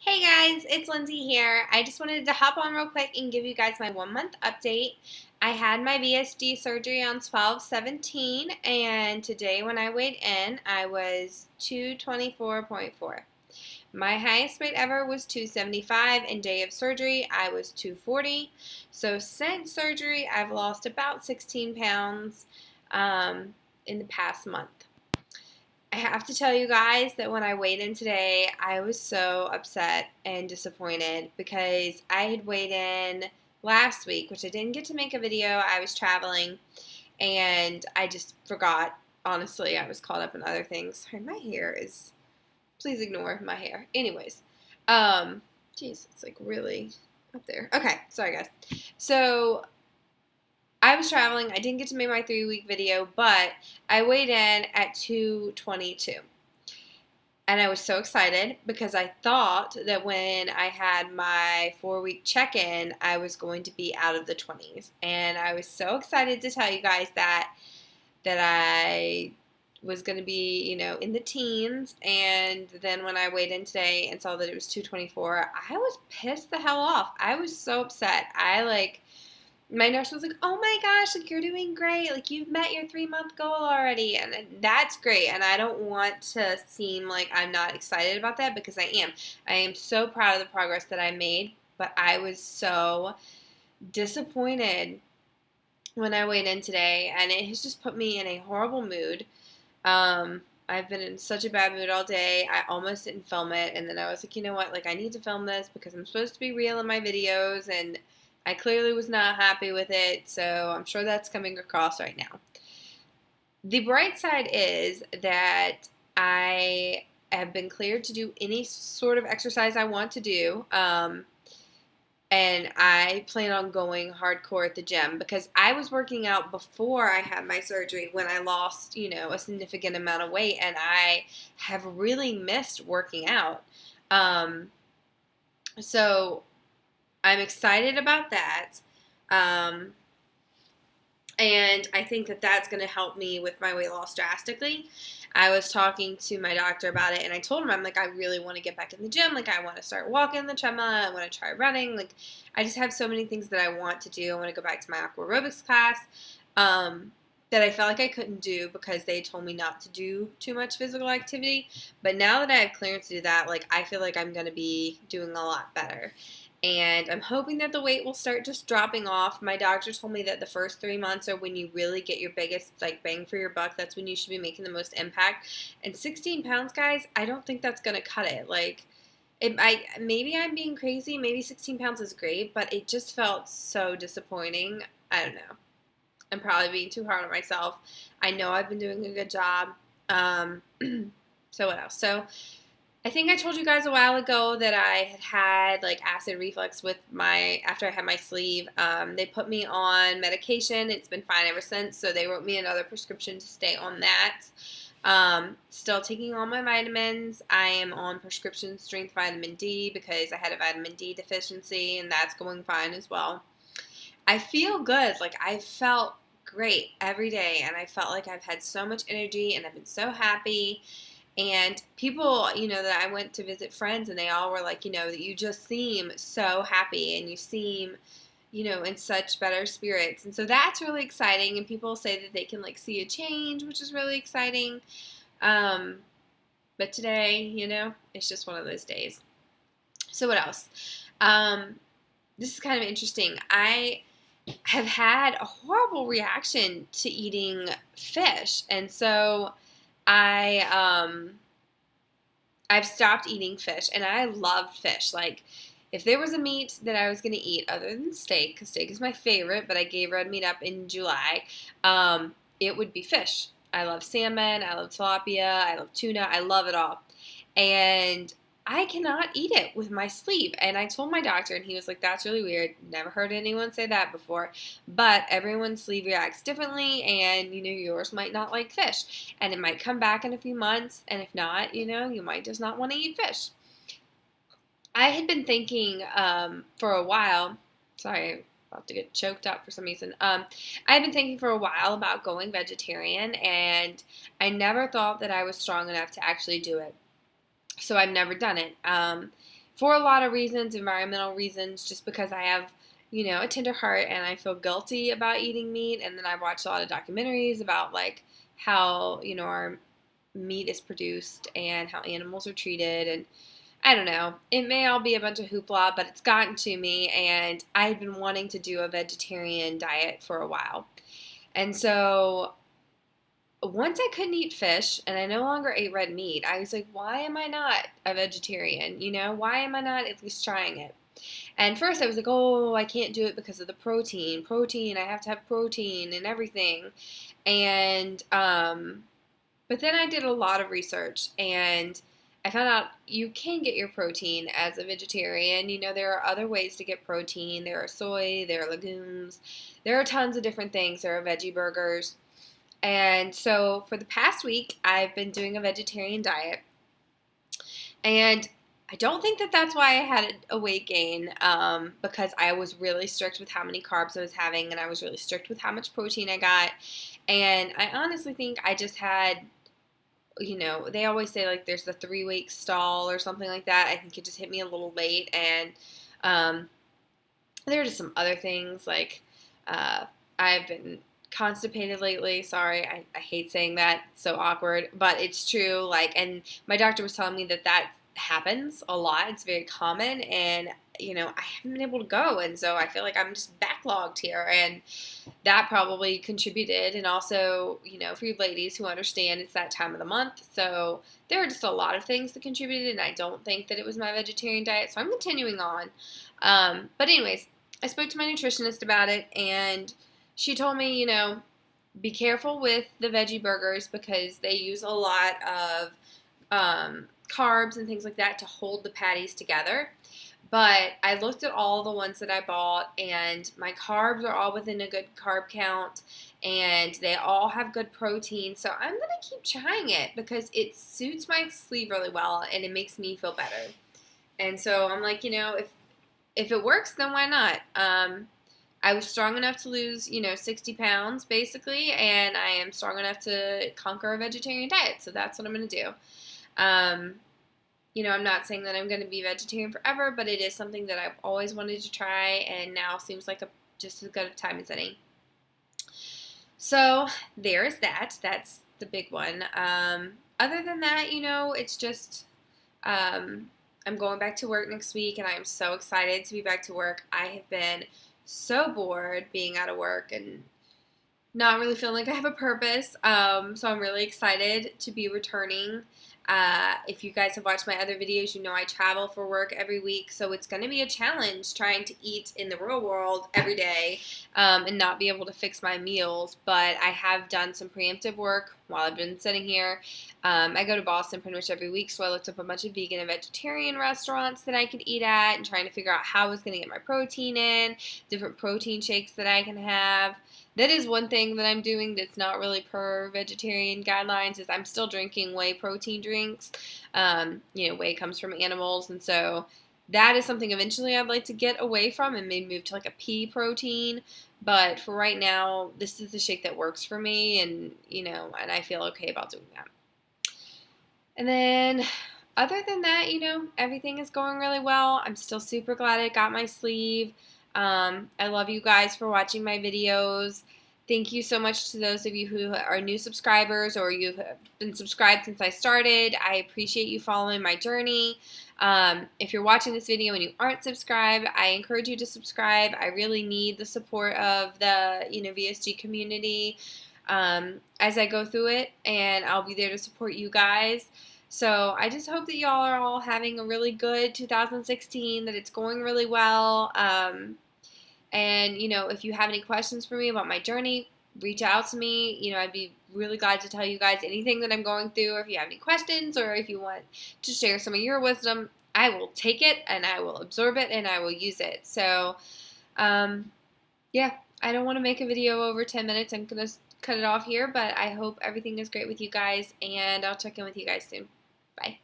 Hey guys, it's Lindsay here. I just wanted to hop on real quick and give you guys my 1 month update. I had my VSG surgery on 12/17, and today when I weighed in, I was 224.4. My highest weight ever was 275, and day of surgery, I was 240. So since surgery, I've lost about 16 pounds in the past month. I have to tell you guys that when I weighed in today, I was so upset and disappointed because I had weighed in last week, which I didn't get to make a video. I was traveling and I just forgot. Honestly, I was caught up in other things. Sorry, my hair is. Please ignore my hair. Anyways, geez, it's like really up there. Okay, sorry guys. So I was traveling. I didn't get to make my 3 week video, but I weighed in at 222. And I was so excited because I thought that when I had my 4 week check in, I was going to be out of the 20s. And I was so excited to tell you guys that I was going to be, in the teens. And then when I weighed in today and saw that it was 224, I was pissed the hell off. I was so upset. My nurse was like, "Oh my gosh, like you're doing great. Like you've met your 3 month goal already." And that's great. And I don't want to seem like I'm not excited about that because I am. I am so proud of the progress that I made, but I was so disappointed when I weighed in today, and it has just put me in a horrible mood. I've been in such a bad mood all day. I almost didn't film it, and then I was like, you know what? Like I need to film this because I'm supposed to be real in my videos, and I clearly was not happy with it, so I'm sure that's coming across right now. The bright side is that I have been cleared to do any sort of exercise I want to do, and I plan on going hardcore at the gym because I was working out before I had my surgery when I lost, a significant amount of weight, and I have really missed working out. So I'm excited about that. And I think that that's going to help me with my weight loss drastically. I was talking to my doctor about it, and I told him, I'm like, I really want to get back in the gym. Like, I want to start walking the treadmill. I want to try running. Like, I just have so many things that I want to do. I want to go back to my aqua aerobics class that I felt like I couldn't do because they told me not to do too much physical activity. But now that I have clearance to do that, like, I feel like I'm going to be doing a lot better. And I'm hoping that the weight will start just dropping off. My doctor told me that the first 3 months are when you really get your biggest bang for your buck. That's when you should be making the most impact. And 16 pounds, guys, I don't think that's gonna cut it. Maybe I'm being crazy. Maybe 16 pounds is great, but it just felt so disappointing. I don't know. I'm probably being too hard on myself. I know I've been doing a good job. So what else? So I think I told you guys a while ago that I had acid reflux after I had my sleeve. They put me on medication. It's been fine ever since. So they wrote me another prescription to stay on that. Still taking all my vitamins. I am on prescription strength vitamin D because I had a vitamin D deficiency, and that's going fine as well. I feel good. Like I felt great every day, and I felt like I've had so much energy, and I've been so happy. And people, that I went to visit friends, and they all were like, that you just seem so happy and you seem, in such better spirits. And so that's really exciting. And people say that they can see a change, which is really exciting. But today, it's just one of those days. So what else? This is kind of interesting. I have had a horrible reaction to eating fish. And so I've stopped eating fish, and I love fish. Like, if there was a meat that I was going to eat other than steak, because steak is my favorite, but I gave red meat up in July, it would be fish. I love salmon, I love tilapia, I love tuna, I love it all. And I cannot eat it with my sleeve. And I told my doctor, and he was like, that's really weird. Never heard anyone say that before. But everyone's sleeve reacts differently, and, yours might not like fish. And it might come back in a few months, and if not, you might just not want to eat fish. I had been thinking for a while, sorry, I'm about to get choked up for some reason. I had been thinking for a while about going vegetarian, and I never thought that I was strong enough to actually do it. So I've never done it. for a lot of reasons, environmental reasons, just because I have, a tender heart and I feel guilty about eating meat. And then I've watched a lot of documentaries about like how, our meat is produced and how animals are treated. And I don't know. It may all be a bunch of hoopla, but it's gotten to me, and I've been wanting to do a vegetarian diet for a while. And so once I couldn't eat fish and I no longer ate red meat, I was like, why am I not a vegetarian? Why am I not at least trying it? And first I was like, oh, I can't do it because of the protein. Protein, I have to have protein and everything. And, but then I did a lot of research and I found out you can get your protein as a vegetarian. There are other ways to get protein. There are soy, there are legumes, there are tons of different things. There are veggie burgers. And so for the past week, I've been doing a vegetarian diet. And I don't think that that's why I had a weight gain, because I was really strict with how many carbs I was having, and I was really strict with how much protein I got. And I honestly think I just had, they always say like there's the 3-week stall or something like that. I think it just hit me a little late. And there are just some other things like I've been constipated lately. Sorry, I hate saying that. It's so awkward, but it's true. Like, and my doctor was telling me that happens a lot. It's very common, and I haven't been able to go, and so I feel like I'm just backlogged here, and that probably contributed. And also, for you ladies who understand, it's that time of the month, so there are just a lot of things that contributed, and I don't think that it was my vegetarian diet, so I'm continuing on. But anyways, I spoke to my nutritionist about it, and she told me, be careful with the veggie burgers because they use a lot of carbs and things like that to hold the patties together. But I looked at all the ones that I bought, and my carbs are all within a good carb count, and they all have good protein. So I'm going to keep trying it because it suits my sleep really well, and it makes me feel better. And so I'm like, if it works, then why not? I was strong enough to lose, 60 pounds basically, and I am strong enough to conquer a vegetarian diet. So that's what I'm going to do. I'm not saying that I'm going to be vegetarian forever, but it is something that I've always wanted to try, and now seems like just as good a time as any. So there's that. That's the big one. Other than that, it's just I'm going back to work next week, and I am so excited to be back to work. I have been so bored being out of work and not really feeling like I have a purpose. So I'm really excited to be returning. If you guys have watched my other videos, I travel for work every week, so it's going to be a challenge trying to eat in the real world every day and not be able to fix my meals, but I have done some preemptive work while I've been sitting here. I go to Boston pretty much every week, so I looked up a bunch of vegan and vegetarian restaurants that I could eat at and trying to figure out how I was going to get my protein in, different protein shakes that I can have. That is one thing that I'm doing that's not really per vegetarian guidelines is I'm still drinking whey protein drinks. Whey comes from animals, and so that is something eventually I'd like to get away from and maybe move to like a pea protein. But for right now, this is the shake that works for me, and and I feel okay about doing that. And then other than that, everything is going really well. I'm still super glad I got my sleeve. I love you guys for watching my videos. Thank you so much to those of you who are new subscribers or you have been subscribed since I started. I appreciate you following my journey. If you're watching this video and you aren't subscribed, I encourage you to subscribe. I really need the support of the VSG community as I go through it, and I'll be there to support you guys. So I just hope that y'all are all having a really good 2016, that it's going really well. And, if you have any questions for me about my journey, reach out to me. I'd be really glad to tell you guys anything that I'm going through, or if you have any questions, or if you want to share some of your wisdom, I will take it, and I will absorb it, and I will use it. So, yeah, I don't want to make a video over 10 minutes. I'm going to cut it off here, but I hope everything is great with you guys, and I'll check in with you guys soon. Bye.